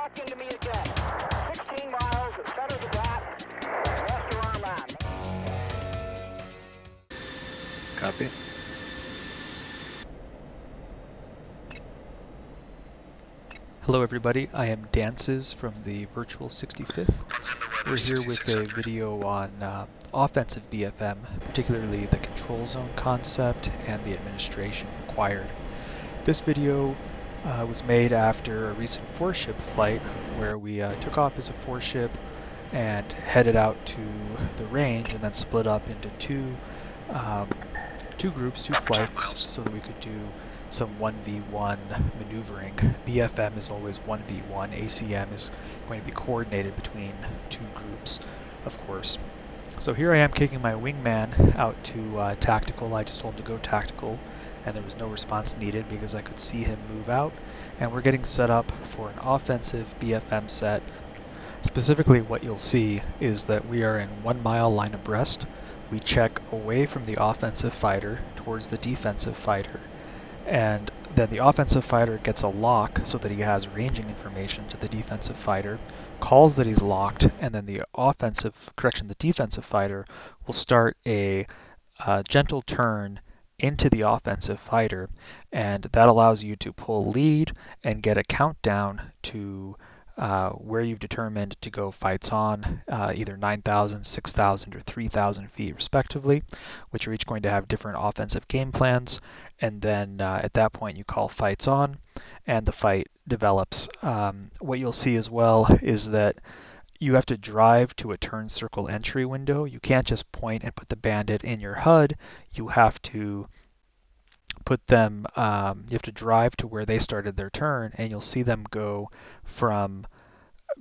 back into me again. 16 miles, center the gap, west of our line. Copy. Hello everybody, I am Dances from the virtual 65th. We're here with a video on offensive BFM, particularly the control zone concept and the administration required. This video was made after a recent 4-ship flight where we took off as a 4-ship and headed out to the range and then split up into two groups, two flights, so that we could do some 1v1 maneuvering. BFM is always 1v1. ACM is going to be coordinated between two groups, of course. So here I am kicking my wingman out to tactical. I just told him to go tactical, and there was no response needed because I could see him move out. And we're getting set up for an offensive BFM set. Specifically, what you'll see is that we are in 1 mile line abreast. We check away from the offensive fighter towards the defensive fighter. And then the offensive fighter gets a lock so that he has ranging information to the defensive fighter, calls that he's locked, and then the defensive fighter will start a gentle turn into the offensive fighter, and that allows you to pull lead and get a countdown to where you've determined to go fights on, either 9,000, 6,000, or 3,000 feet respectively, which are each going to have different offensive game plans. And then at that point you call fights on, and the fight develops. What you'll see as well is that you have to drive to a turn circle entry window. You can't just point and put the bandit in your HUD. You have to put them, you have to drive to where they started their turn, and you'll see them go from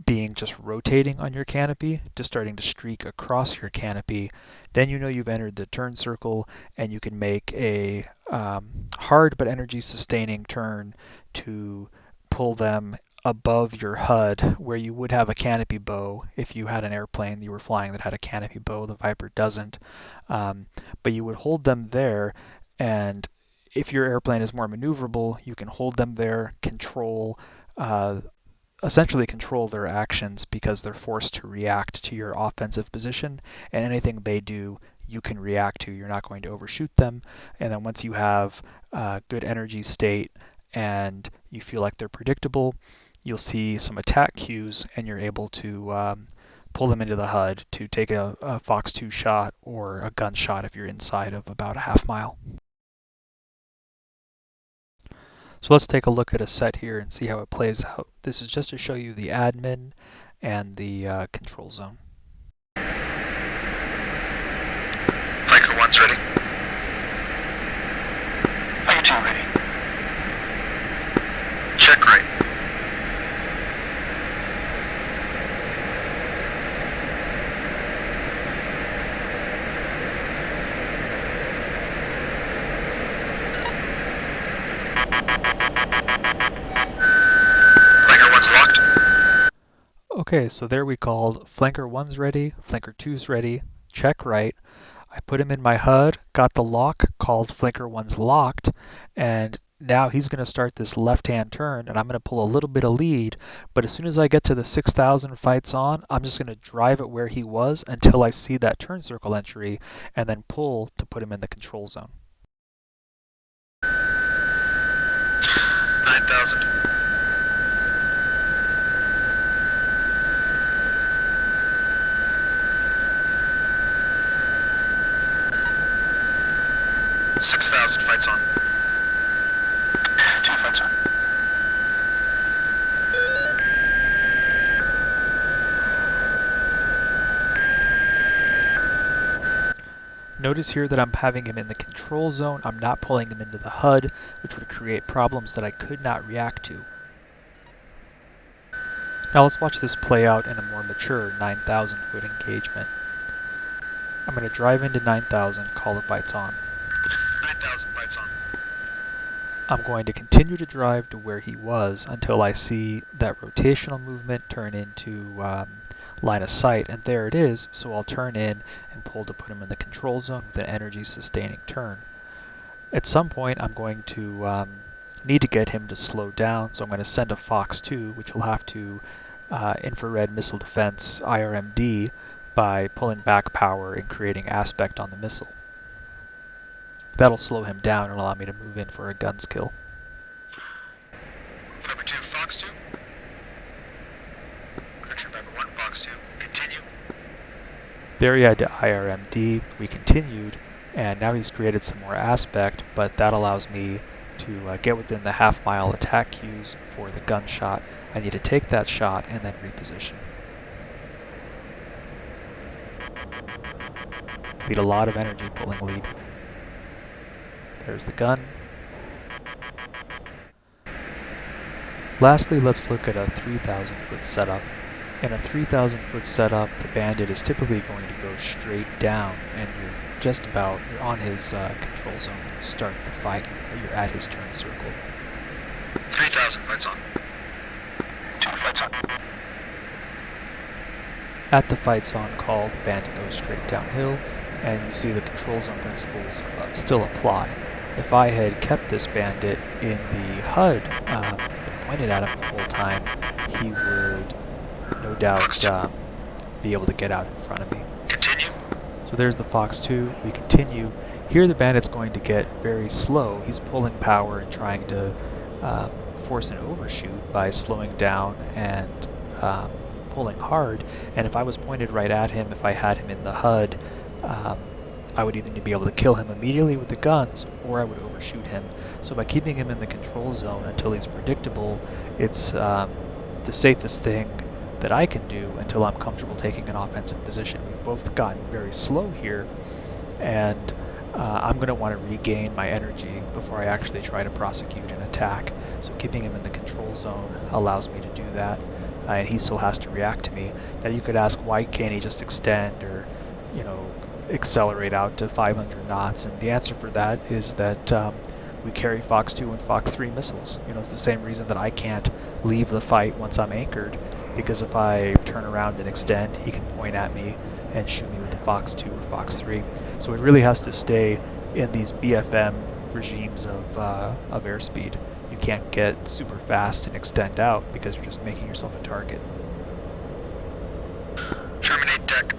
being just rotating on your canopy to starting to streak across your canopy. Then you know you've entered the turn circle, and you can make a hard but energy sustaining turn to pull them above your HUD, where you would have a canopy bow if you had an airplane you were flying that had a canopy bow. The Viper doesn't, but you would hold them there, and if your airplane is more maneuverable, you can hold them there, essentially control their actions because they're forced to react to your offensive position, and anything they do you can react to. You're not going to overshoot them. And then once you have good energy state and you feel like they're predictable, you'll see some attack cues, and you're able to pull them into the HUD to take a Fox 2 shot or a gun shot if you're inside of about a half mile. So let's take a look at a set here and see how it plays out. This is just to show you the admin and the control zone. Flanker 1's ready. Flanker 2 ready. Check right. Flanker 1's locked. Okay, so there we called Flanker 1's ready, Flanker 2's ready, check right. I put him in my HUD, got the lock, called Flanker 1's locked, and now he's going to start this left-hand turn, and I'm going to pull a little bit of lead, but as soon as I get to the 6,000 fights on, I'm just going to drive it where he was until I see that turn circle entry, and then pull to put him in the control zone. 9,000. $6,000 fights on. 2 fights on. Notice here that I'm having him in the control zone. I'm not pulling him into the HUD, which would create problems that I could not react to. Now let's watch this play out in a more mature 9,000 foot engagement. I'm going to drive into 9,000, call the fights on. 9,000 fights on. I'm going to continue to drive to where he was until I see that rotational movement turn into line of sight, and there it is, so I'll turn in and pull to put him in the control zone with an energy sustaining turn. At some point I'm going to need to get him to slow down, so I'm going to send a Fox 2, which will have to infrared missile defense IRMD by pulling back power and creating aspect on the missile. That'll slow him down and allow me to move in for a guns kill. Number 2, Fox 2. Correction, number 1, Fox 2. Continue. There he had to IRMD, we continued, and now he's created some more aspect, but that allows me to get within the half-mile attack cues for the gunshot. I need to take that shot and then reposition. Need a lot of energy pulling lead. There's the gun. Lastly, let's look at a 3,000 foot setup. In a 3,000 foot setup, the bandit is typically going to go straight down, and you're on his control zone when you start the fight. You're at his turn circle. 3,000 fights on. 2 fights on. At the fights on call, the bandit goes straight downhill, and you see the control zone principles still apply. If I had kept this bandit in the HUD pointed at him the whole time, he would no doubt be able to get out in front of me. Continue. So there's the Fox 2. We continue. Here the bandit's going to get very slow. He's pulling power and trying to force an overshoot by slowing down and pulling hard. And if I was pointed right at him, if I had him in the HUD, I would either be able to kill him immediately with the guns, or I would overshoot him. So by keeping him in the control zone until he's predictable, it's the safest thing that I can do until I'm comfortable taking an offensive position. We've both gotten very slow here, and I'm going to want to regain my energy before I actually try to prosecute an attack. So keeping him in the control zone allows me to do that, and he still has to react to me. Now you could ask, why can't he just extend or, accelerate out to 500 knots? And the answer for that is that we carry Fox 2 and Fox 3 missiles. It's the same reason that I can't leave the fight once I'm anchored, because if I turn around and extend, he can point at me and shoot me with the Fox 2 or Fox 3. So it really has to stay in these BFM regimes of airspeed. You can't get super fast and extend out because you're just making yourself a target. Terminate deck.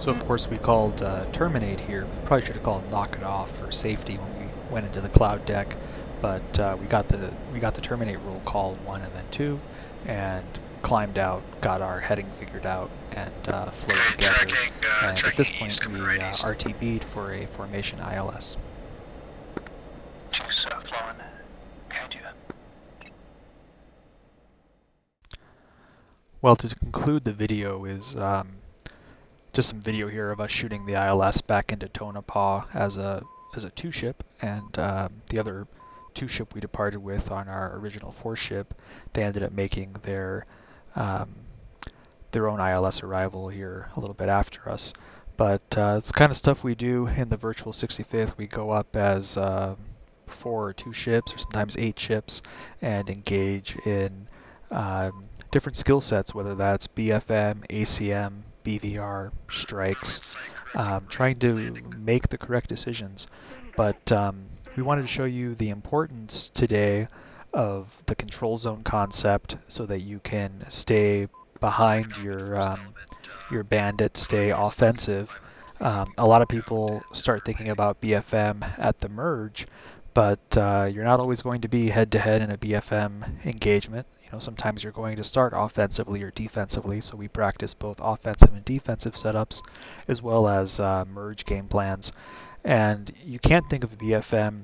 So of course we called terminate here. We probably should have called knock it off for safety when we went into the cloud deck, but we got the terminate rule called 1 and then 2, and climbed out, got our heading figured out, and flowed together. And at this point we RTB'd for a formation ILS. Flowing. Can do that. Well, to conclude the video is just some video here of us shooting the ILS back into Tonopah as a 2-ship, and the other 2-ship we departed with on our original 4-ship, they ended up making their own ILS arrival here a little bit after us. But it's kind of stuff we do in the virtual 65th. We go up as 4 or 2 ships, or sometimes 8 ships, and engage in different skill sets, whether that's BFM, ACM, BVR, strikes, trying to make the correct decisions. But we wanted to show you the importance today of the control zone concept so that you can stay behind your bandit, stay offensive. A lot of people start thinking about BFM at the merge, but you're not always going to be head-to-head in a BFM engagement. Sometimes you're going to start offensively or defensively, so we practice both offensive and defensive setups, as well as merge game plans. And you can't think of BFM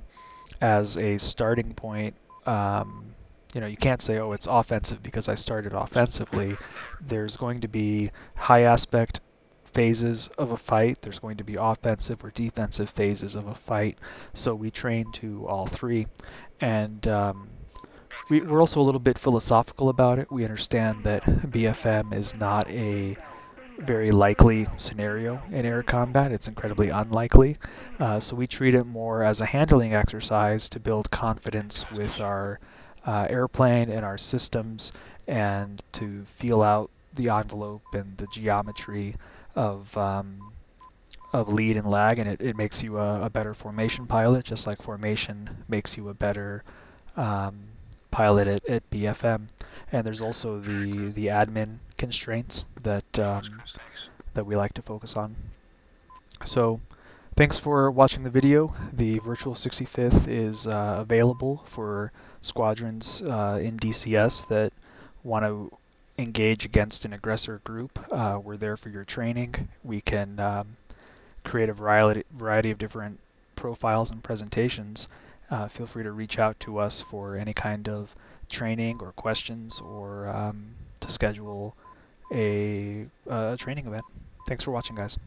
as a starting point. You can't say, oh, it's offensive because I started offensively. There's going to be high aspect phases of a fight. There's going to be offensive or defensive phases of a fight. So we train to all three. And we're also a little bit philosophical about it. We understand that BFM is not a very likely scenario in air combat. It's incredibly unlikely. So we treat it more as a handling exercise to build confidence with our airplane and our systems, and to feel out the envelope and the geometry of of lead and lag, and it makes you a better formation pilot, just like formation makes you a better pilot at BFM. And there's also the admin constraints that that we like to focus on. So thanks for watching the video. The Virtual 65th is available for squadrons in DCS that want to engage against an aggressor group. We're there for your training. We can create a variety of different profiles and presentations. Feel free to reach out to us for any kind of training or questions, or to schedule a training event. Thanks for watching, guys.